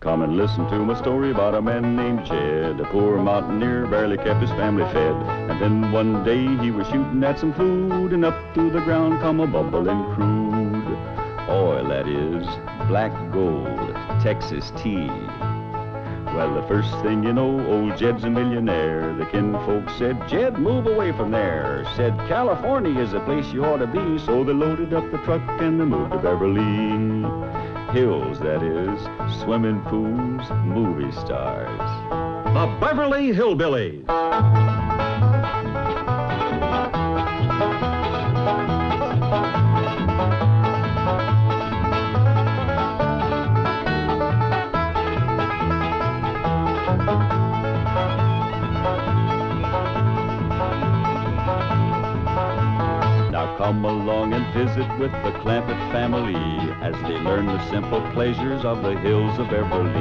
Come and listen to my story about a man named Jed. A poor mountaineer, barely kept his family fed. And then one day he was shooting at some food, and up through the ground come a bubbling crude oil, that is, black gold, Texas tea. Well, the first thing you know, old Jed's a millionaire. The kinfolk said, Jed, move away from there. Said, California is the place you ought to be. So they loaded up the truck and they moved to Beverly Hills, that is, swimming pools, movie stars. The Beverly Hillbillies. Come along and visit with the Clampett family as they learn the simple pleasures of the hills of Beverly.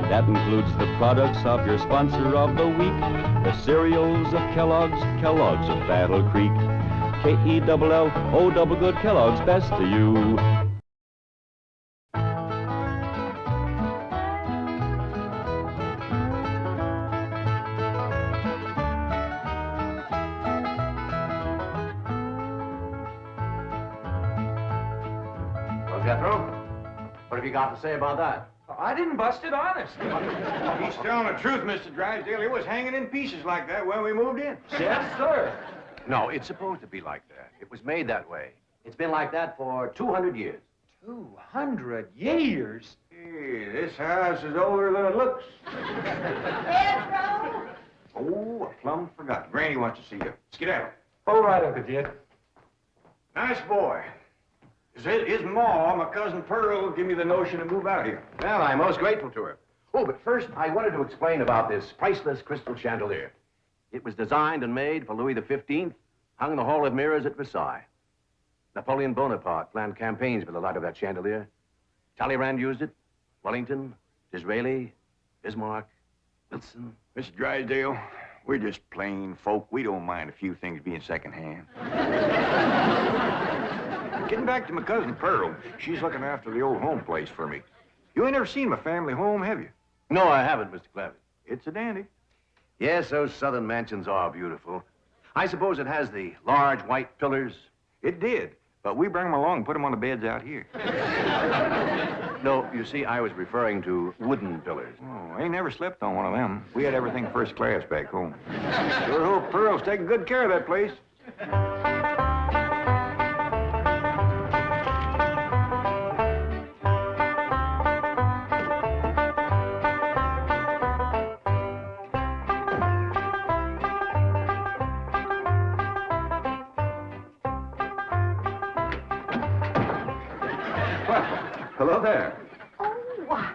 That includes the products of your sponsor of the week, the cereals of Kellogg's, Kellogg's of Battle Creek. K-E-double-L-O double good Kellogg's, best to you. Jethro, what have you got to say about that? I didn't bust it, honest. He's telling the truth, Mr. Drysdale. It was hanging in pieces like that when we moved in. Yes, sir. No, it's supposed to be like that. It was made that way. It's been like that for 200 years. 200 years? Hey, this house is older than it looks. Pedro! Oh, I plumb forgot. Granny wants to see you. Skedaddle. All right, Uncle Jed. Nice boy. His ma, my cousin Pearl, gave me the notion to move out here. Well, I'm most grateful to her. Oh, but first, I wanted to explain about this priceless crystal chandelier. It was designed and made for Louis XV, hung in the Hall of Mirrors at Versailles. Napoleon Bonaparte planned campaigns with the light of that chandelier. Talleyrand used it. Wellington, Disraeli, Bismarck, Wilson. Mr. Drysdale, we're just plain folk. We don't mind a few things being secondhand. Getting back to my cousin Pearl, she's looking after the old home place for me. You ain't never seen my family home, have you? No, I haven't, Mr. Clampett. It's a dandy. Yes, those southern mansions are beautiful. I suppose it has the large white pillars. It did, but we bring them along and put them on the beds out here. No, you see, I was referring to wooden pillars. Oh, I ain't never slept on one of them. We had everything first class back home. Sure hope Pearl's taking good care of that place. Hello there. Oh, why,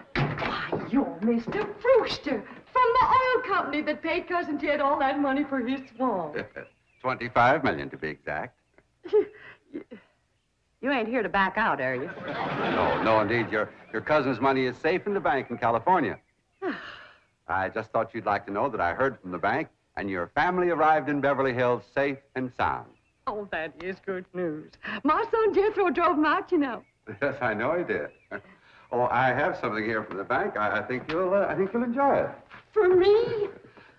you're Mr. Brewster from the oil company that paid Cousin Jed all that money for his swamp. 25 million to be exact. You ain't here to back out, are you? No, indeed. Your cousin's money is safe in the bank in California. I just thought you'd like to know that I heard from the bank, and your family arrived in Beverly Hills safe and sound. Oh, that is good news. My son Jethro drove him out, you know. Yes, I know he did. Oh, I have something here from the bank. I think you'll enjoy it. For me?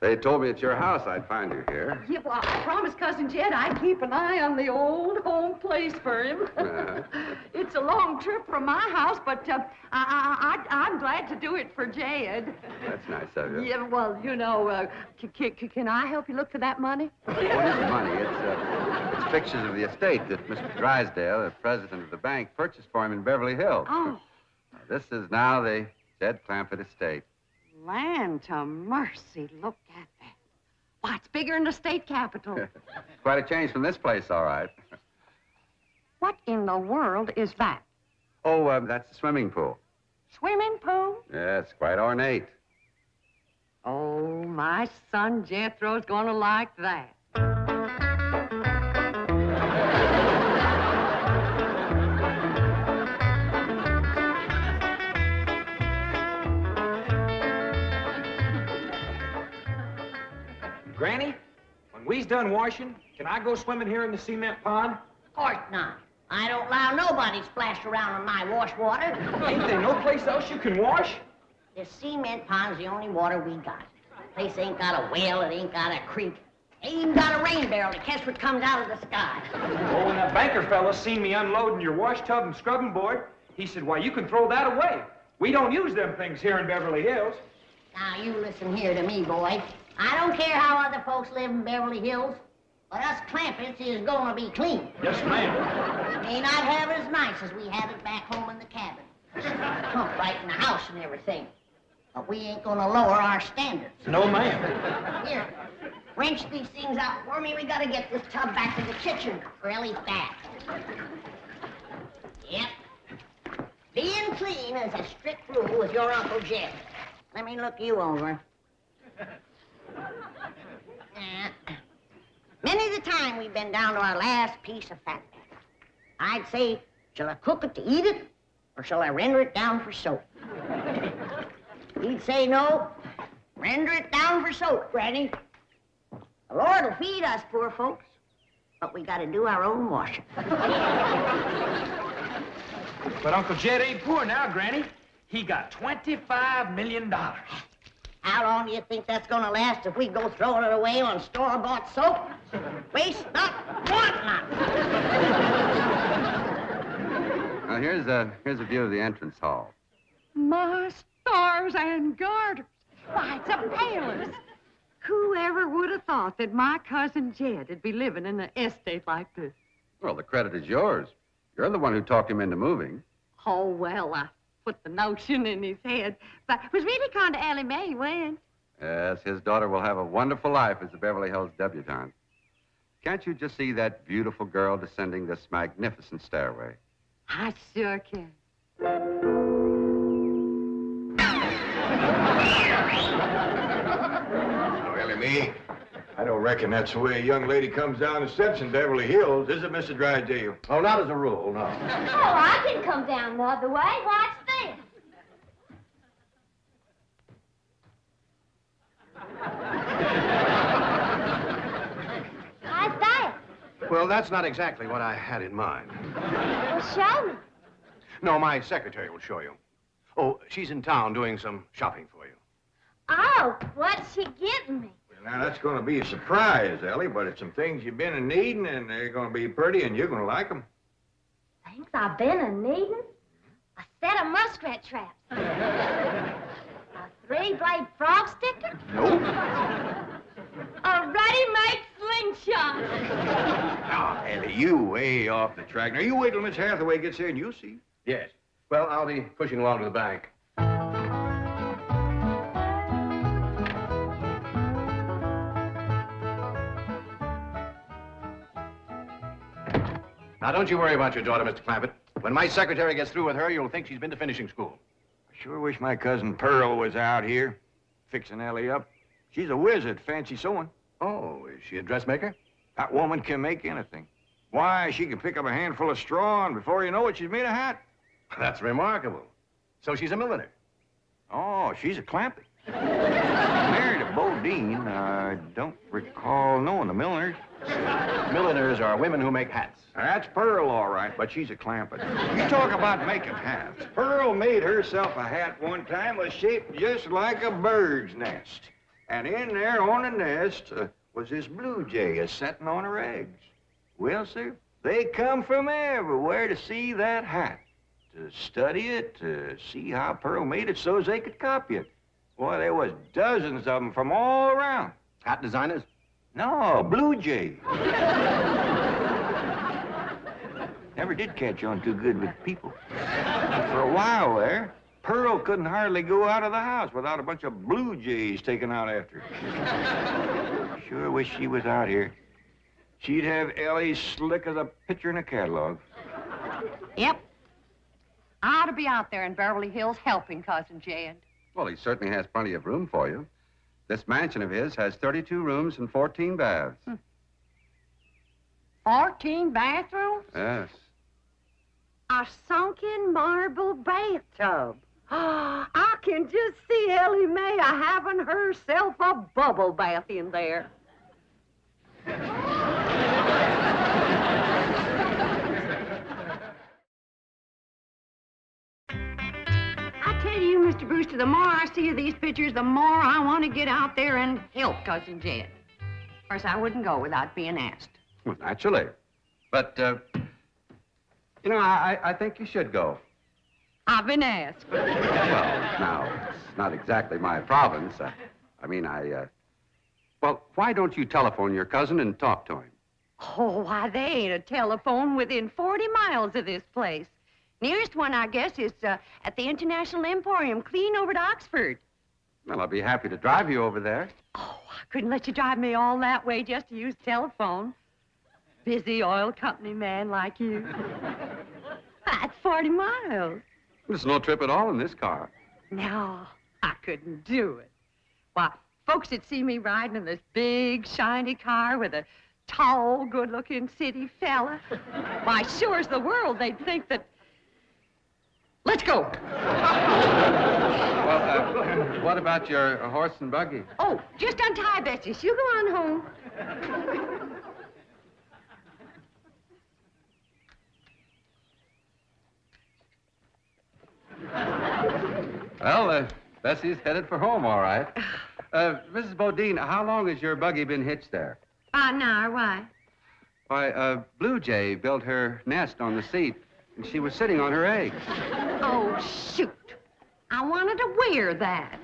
They told me at your house I'd find you here. Yeah, well, I promised Cousin Jed I'd keep an eye on the old home place for him. It's a long trip from my house, but I'm glad to do it for Jed. That's nice of you. Yeah, well, you know, can I help you look for that money? What is the money? It's pictures of the estate that Mr. Drysdale, the president of the bank, purchased for him in Beverly Hills. Oh. This is now the Jed Clampett estate. Land to mercy, look at that. Why, it's bigger than the state capitol. Quite a change from this place, all right. What in the world is that? Oh, that's the swimming pool. Swimming pool? Yeah, it's quite ornate. Oh, my son Jethro's gonna like that. Granny, when we's done washing, can I go swimming here in the cement pond? Of course not. I don't allow nobody to splash around in my wash water. Ain't there no place else you can wash? This cement pond's the only water we got. Place ain't got a well, it ain't got a creek. Ain't even got a rain barrel to catch what comes out of the sky. Oh, when that banker fella seen me unloading your wash tub and scrubbing board, he said, why, you can throw that away. We don't use them things here in Beverly Hills. Now, you listen here to me, boy. I don't care how other folks live in Beverly Hills, but us Clampetts is gonna be clean. Yes, ma'am. May not have it as nice as we have it back home in the cabin. Pump right in the house and everything. But we ain't gonna lower our standards. No, ma'am. Here, wrench these things out for me. We gotta get this tub back to the kitchen really fast. Yep. Being clean is a strict rule with your Uncle Jed. Let me look you over. Many the time we've been down to our last piece of fat. I'd say, shall I cook it to eat it, or shall I render it down for soap? He'd say, no, render it down for soap, Granny. The Lord will feed us poor folks, but we gotta do our own washing. But Uncle Jed ain't poor now, Granny. He got $25 million. How long do you think that's gonna last if we go throwing it away on store-bought soap? Waste not, want not. Now, here's a view of the entrance hall. My stars and garters. Why, it's a palace. Whoever would have thought that my cousin Jed would be living in an estate like this? Well, the credit is yours. You're the one who talked him into moving. Oh, well, I put the notion in his head, but it was really kind of Ellie Mae went. Yes, his daughter will have a wonderful life as the Beverly Hills debutante. Can't you just see that beautiful girl descending this magnificent stairway? I sure can. Oh, Ellie Mae, I don't reckon that's the way a young lady comes down the steps in Beverly Hills, is it, Mr. Drysdale? Oh, not as a rule, no. Oh, I can come down the other way. Watch this. How's that? Well, that's not exactly what I had in mind. Well, show me. No, my secretary will show you. Oh, she's in town doing some shopping for you. Oh, what's she getting me? Well, now, that's going to be a surprise, Ellie, but it's some things you've been a-needing, and they're going to be pretty, and you're going to like them. Things I've been a-needing? A set of muskrat traps. A three-blade frog sticker? Nope. A ready-made slingshot. Now, Ellie, you way off the track. Now, you wait till Miss Hathaway gets here, and you'll see. Yes. Well, I'll be pushing along to the bank. Now, don't you worry about your daughter, Mr. Clampett. When my secretary gets through with her, you'll think she's been to finishing school. I sure wish my cousin Pearl was out here, fixing Ellie up. She's a whiz at fancy sewing. Oh, is she a dressmaker? That woman can make anything. Why, she can pick up a handful of straw, and before you know it, she's made a hat. That's remarkable. So she's a milliner. Oh, she's a Clampett. Married a Bodine. I don't recall knowing the milliners. Milliners are women who make hats. That's Pearl, all right, but she's a Clampett. You talk about making hats. Pearl made herself a hat one time that was shaped just like a bird's nest. And in there on the nest was this blue jay a-setting on her eggs. Well, sir, they come from everywhere to see that hat, to study it, to see how Pearl made it so as they could copy it. Boy, there was dozens of them from all around. Hat designers? No, blue jay. Never did catch on too good with people. For a while there, Pearl couldn't hardly go out of the house without a bunch of blue jays taken out after her. Sure wish she was out here. She'd have Ellie slick as a picture in a catalog. Yep. I ought to be out there in Beverly Hills helping Cousin Jed. Well, he certainly has plenty of room for you. This mansion of his has 32 rooms and 14 baths. 14 bathrooms? Yes. A sunken marble bathtub. I can just see Ellie Mae having herself a bubble bath in there. I tell you, Mr. Mr. Brewster, the more I see of these pictures, the more I want to get out there and help Cousin Jed. Of course, I wouldn't go without being asked. Well, naturally. But, you know, I think you should go. I've been asked. Well, now, it's not exactly my province. Well, why don't you telephone your cousin and talk to him? Oh, why, there ain't a telephone within 40 miles of this place. Nearest one, I guess, is at the International Emporium, clean over to Oxford. Well, I'll be happy to drive you over there. Oh, I couldn't let you drive me all that way just to use telephone. Busy oil company man like you. That's 40 miles. There's no trip at all in this car. No, I couldn't do it. Why, folks that see me riding in this big, shiny car with a tall, good-looking city fella, why, sure as the world, they'd think that... Let's go. Well, what about your horse and buggy? Oh, just untie Betsy. You go on home. Well, Bessie's headed for home, all right. Mrs. Bodine, how long has your buggy been hitched there? About an hour. Why? Why, Blue Jay built her nest on the seat, and she was sitting on her eggs. Oh, shoot. I wanted to wear that.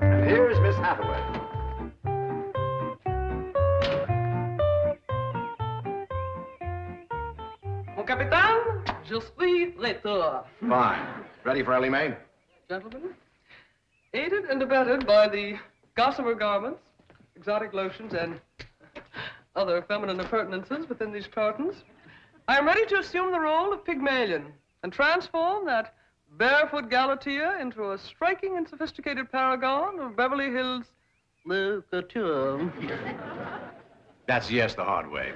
And here's Miss Hathaway. Mon capitaine, je suis retour. Fine. Ready for Ellie Mae? Gentlemen, aided and abetted by the gossamer garments, exotic lotions, and other feminine appurtenances within these cartons, I am ready to assume the role of Pygmalion and transform that barefoot Galatea into a striking and sophisticated paragon of Beverly Hills literature. That's yes the hard way.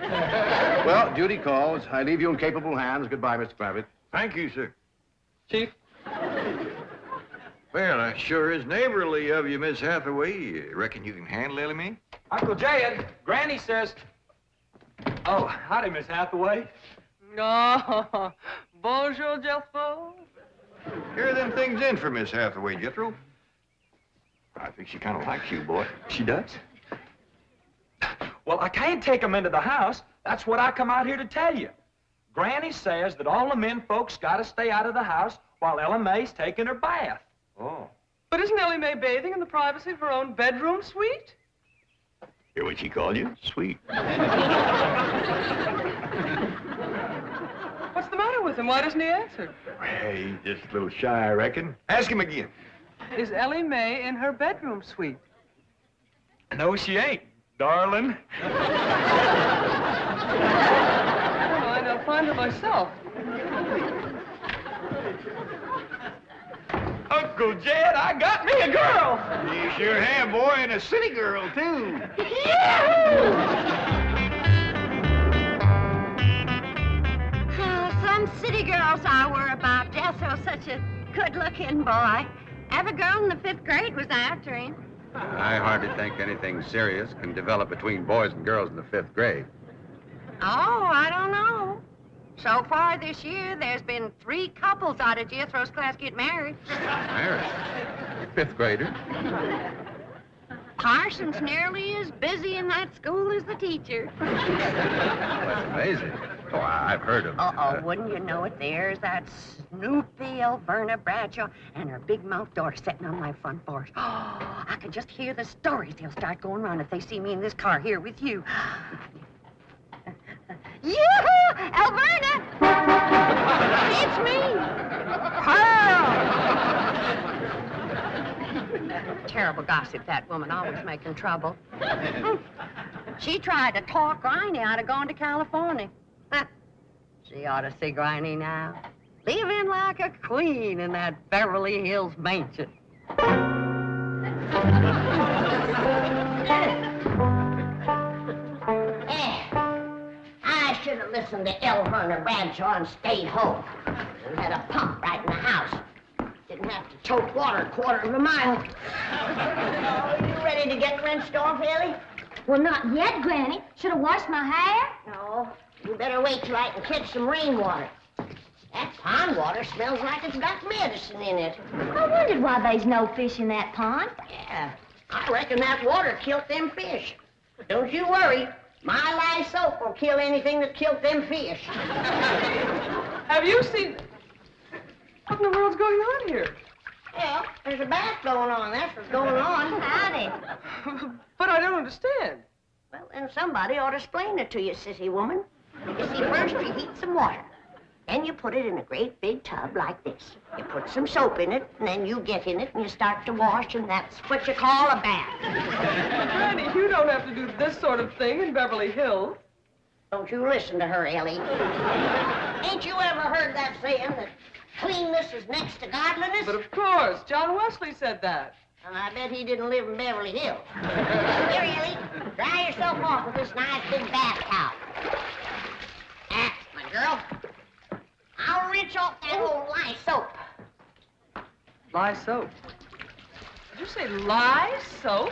Well, duty calls. I leave you in capable hands. Goodbye, Mr. Kravitz. Thank you, sir. Chief? Well, that sure is neighborly of you, Miss Hathaway. Reckon you can handle Ellie Mae? Uncle Jed, Granny says... Oh, howdy, Miss Hathaway. Oh, bonjour, Jethro. Here are them things in for Miss Hathaway, Jethro. I think she kind of likes you, boy. She does? Well, I can't take them into the house. That's what I come out here to tell you. Granny says that all the men folks got to stay out of the house while Ella Mae's taking her bath. Oh. But isn't Ellie Mae bathing in the privacy of her own bedroom suite? Hear what she called you? Sweet. What's the matter with him? Why doesn't he answer? Well, he's just a little shy, I reckon. Ask him again. Is Ellie Mae in her bedroom suite? No, she ain't, darling. I'll find her myself. Uncle Jed, I got me a girl. You sure have, boy, and a city girl, too. Some city girls I were about. Jethro's such a good-looking boy. Every girl in the 5th grade was after him. I hardly think anything serious can develop between boys and girls in the 5th grade. Oh, I don't know. So far this year, there's been 3 couples out of Jethro's class get married. Married? 5th grader? Parson's nearly as busy in that school as the teacher. That's amazing. Oh, I've heard of it. Wouldn't you know it? There's that Snoopy Alverna Bradshaw and her big mouth daughter sitting on my front porch. Oh, I can just hear the stories they'll start going around if they see me in this car here with you. Yoo-hoo! Alverna! It's me! Pearl! Terrible gossip, that woman, always making trouble. She tried to talk Granny out of going to California. She ought to see Granny now. Living like a queen in that Beverly Hills mansion. I should have listened to Alverna Bradshaw and stayed home. And had a pump right in the house. Didn't have to tote water a quarter of a mile. ready to get rinsed off, Ellie? Well, not yet, Granny. Should have washed my hair. No. You better wait till I can catch some rainwater. That pond water smells like it's got medicine in it. I wondered why there's no fish in that pond. Yeah, I reckon that water killed them fish. But don't you worry. My lye soap will kill anything that killed them fish. Have you seen... What in the world's going on here? Well, there's a bath going on. That's what's going on. Howdy. But I don't understand. Well, then somebody ought to explain it to you, sissy woman. You see, first you heat some water. Then you put it in a great big tub like this. You put some soap in it, and then you get in it, and you start to wash, and that's what you call a bath. Granny, you don't have to do this sort of thing in Beverly Hills. Don't you listen to her, Ellie. Ain't you ever heard that saying that cleanness is next to godliness? But of course, John Wesley said that. And I bet he didn't live in Beverly Hills. Here, Ellie, dry yourself off with this nice big bath towel. Ah, my girl. I'll rinse off that old lye soap. Lye soap. Did you say lye soap?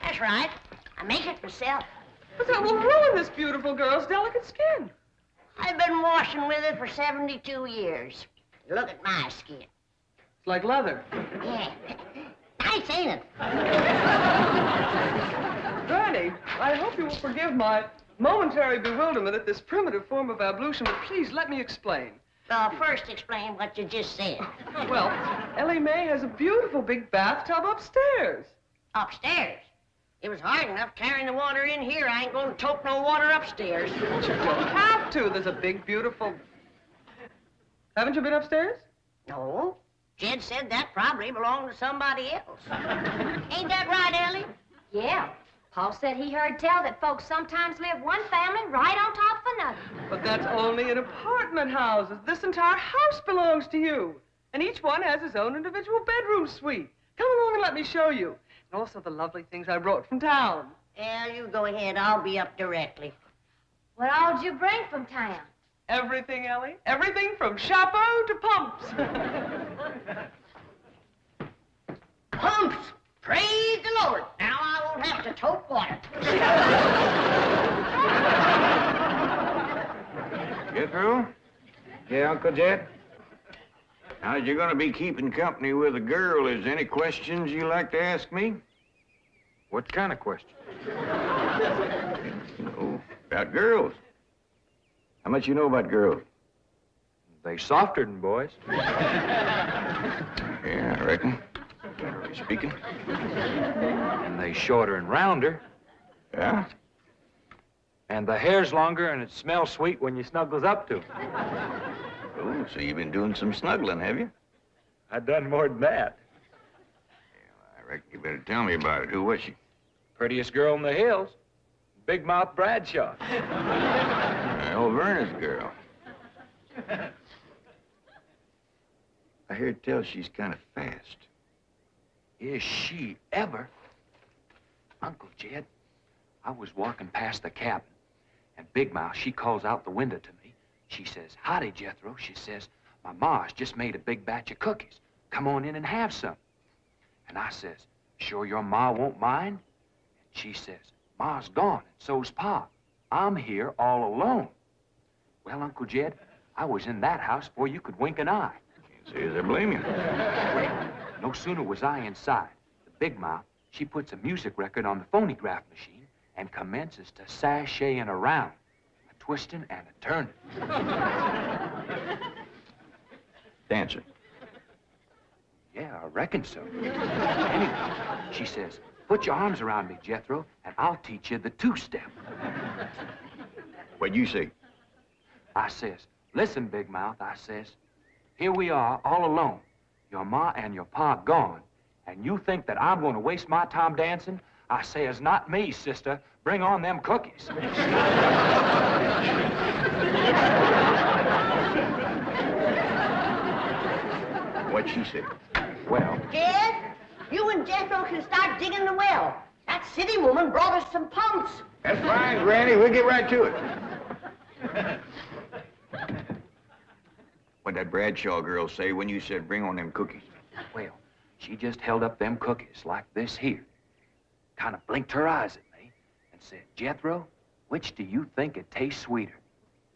That's right. I make it myself. But that will ruin this beautiful girl's delicate skin. I've been washing with it for 72 years. Look at my skin. It's like leather. Yeah. Nice, ain't it? Granny, I hope you will forgive my momentary bewilderment at this primitive form of ablution, but please let me explain. Well, first explain what you just said. Well, Ellie Mae has a beautiful big bathtub upstairs. Upstairs? It was hard enough carrying the water in here. I ain't going to tote no water upstairs. You don't have to. There's a big, beautiful... Haven't you been upstairs? No. Jed said that probably belonged to somebody else. Ain't that right, Ellie? Yeah. Paul said he heard tell that folks sometimes live one family right on top of another. But that's only in apartment houses. This entire house belongs to you. And each one has his own individual bedroom suite. Come along and let me show you. And also the lovely things I brought from town. Yeah, you go ahead. I'll be up directly. What all did you bring from town? Everything, Ellie. Everything from chapeau to pumps. Pumps! Praise the Lord. Now I won't have to tote water. Jethro? Yeah, Uncle Jed? Now, you're going to be keeping company with a girl. Is there any questions you like to ask me? What kind of question? Oh, about girls. How much you know about girls? They softer than boys. Yeah, I reckon. Generally speaking. And they shorter and rounder. Yeah? And the hair's longer and it smells sweet when you snuggles up to 'em. Oh, so you've been doing some snuggling, have you? I done more than that. I reckon you better tell me about it. Who was she? Prettiest girl in the hills. Big Mouth Bradshaw. Old Verna's girl. I hear tell she's kind of fast. Is she ever? Uncle Jed, I was walking past the cabin, and Big Mouth, she calls out the window to me. She says, "Howdy, Jethro." She says, "My ma's just made a big batch of cookies. Come on in and have some." And I says, "Sure your ma won't mind?" And she says, "Ma's gone, and so's Pa. I'm here all alone." Well, Uncle Jed, I was in that house before you could wink an eye. Can't say as I blame you. Well, no sooner was I inside, the Big Mouth, she puts a music record on the phonograph machine and commences to sashaying around, a twisting and a turning. Dancing. Yeah, I reckon so. Anyway, she says, "Put your arms around me, Jethro, and I'll teach you the two-step." What'd you say? I says, "Listen, Big Mouth," I says, "here we are all alone. Your ma and your pa gone, and you think that I'm going to waste my time dancing?" I says, "Not me, sister. Bring on them cookies." What'd she say? Well, Jed, you and Jethro can start digging the well. That city woman brought us some pumps. That's fine, Granny. We'll get right to it. What'd that Bradshaw girl say when you said bring on them cookies? well, she just held up them cookies like this here. kind of blinked her eyes at me and said, Jethro, which do you think it tastes sweeter,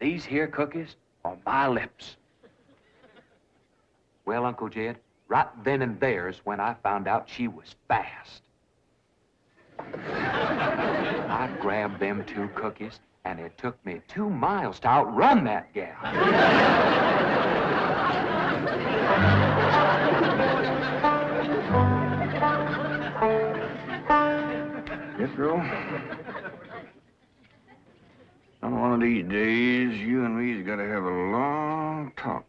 these here cookies or my lips? Well, Uncle Jed, right then and there is when I found out she was fast. I grabbed them 2 cookies, and it took me 2 miles to outrun that gal. Jethro, on one of these days, you and me's got to have a long talk.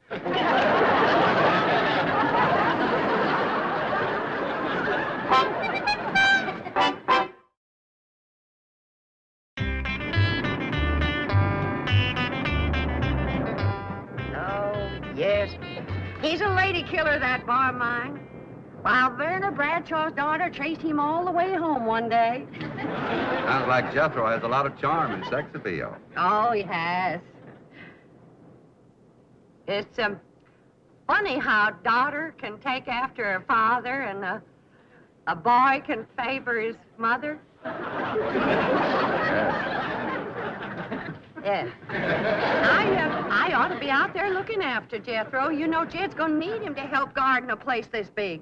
Yes, he's a lady killer, that bar of mine. While Werner Bradshaw's daughter traced him all the way home one day. Sounds like Jethro has a lot of charm and sex appeal. Oh, he has. It's funny how a daughter can take after her father and a boy can favor his mother. Yes. I ought to be out there looking after Jethro. You know, Jed's gonna need him to help garden a place this big.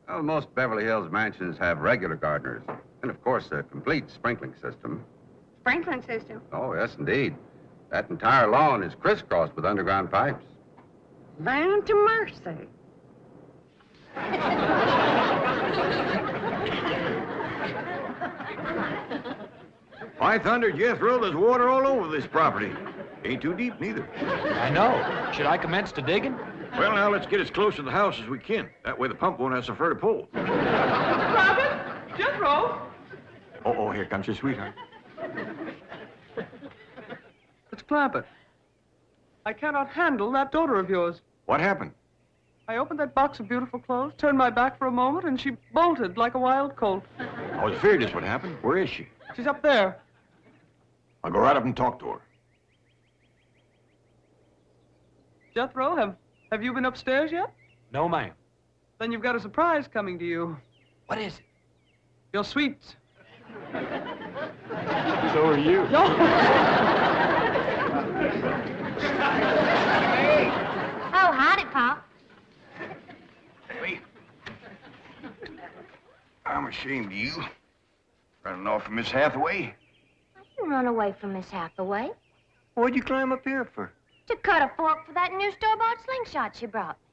Well, most Beverly Hills mansions have regular gardeners. And, of course, a complete sprinkling system. Sprinkling system? Oh, yes, indeed. That entire lawn is crisscrossed with underground pipes. Land to mercy. By thunder, Jethro, there's water all over this property. Ain't too deep, neither. I know. Should I commence to digging? Well, now, let's get as close to the house as we can. That way the pump won't have so far to pull. Robin? Jethro? Oh, here comes your sweetheart. It's Clampett. I cannot handle that daughter of yours. What happened? I opened that box of beautiful clothes, turned my back for a moment, and she bolted like a wild colt. I was afraid this would happen. Where is she? She's up there. I'll go right up and talk to her. Jethro, have you been upstairs yet? No, ma'am. Then you've got a surprise coming to you. What is it? Your sweets. So are you. No. Oh, howdy, Pop. Hey, I'm ashamed of you. Running off from Miss Hathaway. I didn't run away from Miss Hathaway. What'd you climb up here for? To cut a fork for that new store-bought slingshot she brought me.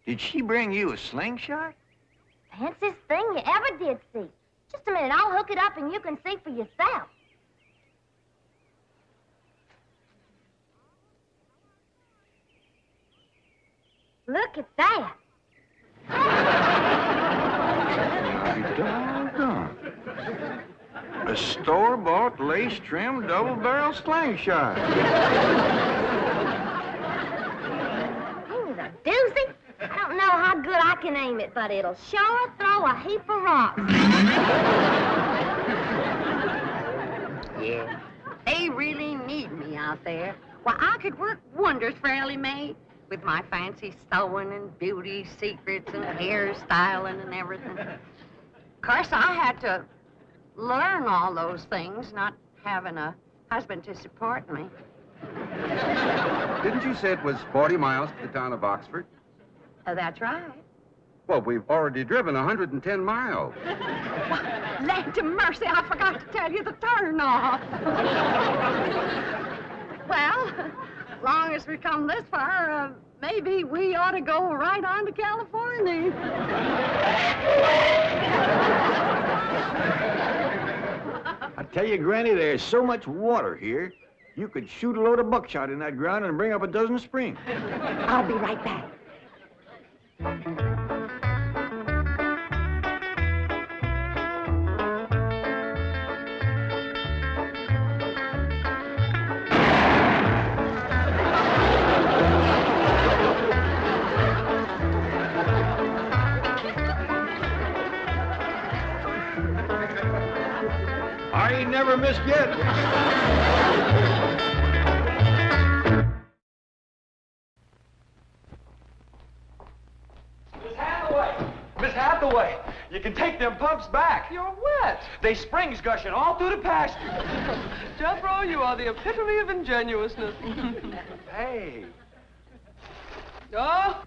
Did she bring you a slingshot? Fanciest thing you ever did see. Just a minute, I'll hook it up and you can see for yourself. Look at that. Doggone. A store-bought, lace-trimmed, double-barrel slingshot. Ain't it a doozy? I don't know how good I can aim it, but it'll sure throw a heap of rocks. Yeah. They really need me out there. Why, I could work wonders for Ellie Mae with my fancy sewing and beauty secrets and hairstyling and everything. Of course, I had to learn all those things, not having a husband to support me. Didn't you say it was 40 miles to the town of Oxford? That's right. Well, we've already driven 110 miles. Land to mercy, I forgot to tell you the turn-off. Well, as long as we come this far, maybe we ought to go right on to California. I tell you, Granny, there's so much water here, you could shoot a load of buckshot in that ground and bring up a dozen springs. I'll be right back. I ain't never missed yet. Miss Hathaway, you can take them pumps back. Jack, you're wet. They springs gushing all through the pasture. Jethro, you are the epitome of ingenuousness. Hey. Oh.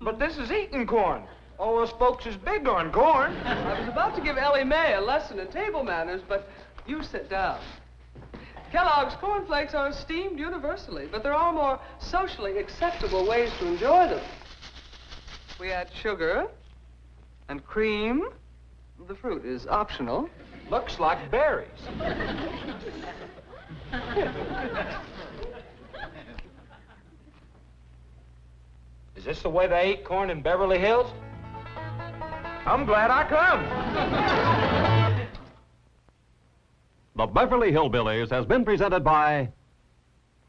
But this is eating corn. All us folks is big on corn. I was about to give Ellie Mae a lesson in table manners, but you sit down. Kellogg's cornflakes are esteemed universally, but there are more socially acceptable ways to enjoy them. We add sugar and cream. The fruit is optional. Looks like berries. Is this the way they eat corn in Beverly Hills? I'm glad I come. The Beverly Hillbillies has been presented by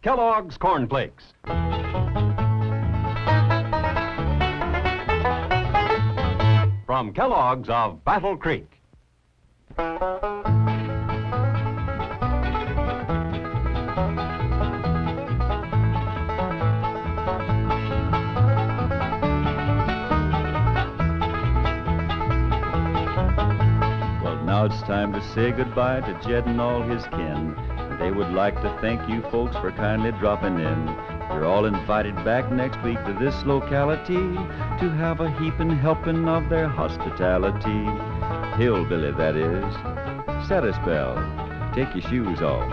Kellogg's Corn Flakes. From Kellogg's of Battle Creek. Now it's time to say goodbye to Jed and all his kin. They would like to thank you folks for kindly dropping in. You're all invited back next week to this locality to have a heaping helping of their hospitality. Hillbilly, that is. Set a spell. Take your shoes off.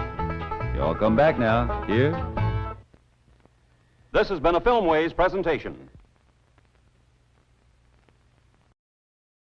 You all come back now. Here? This has been a Filmways presentation.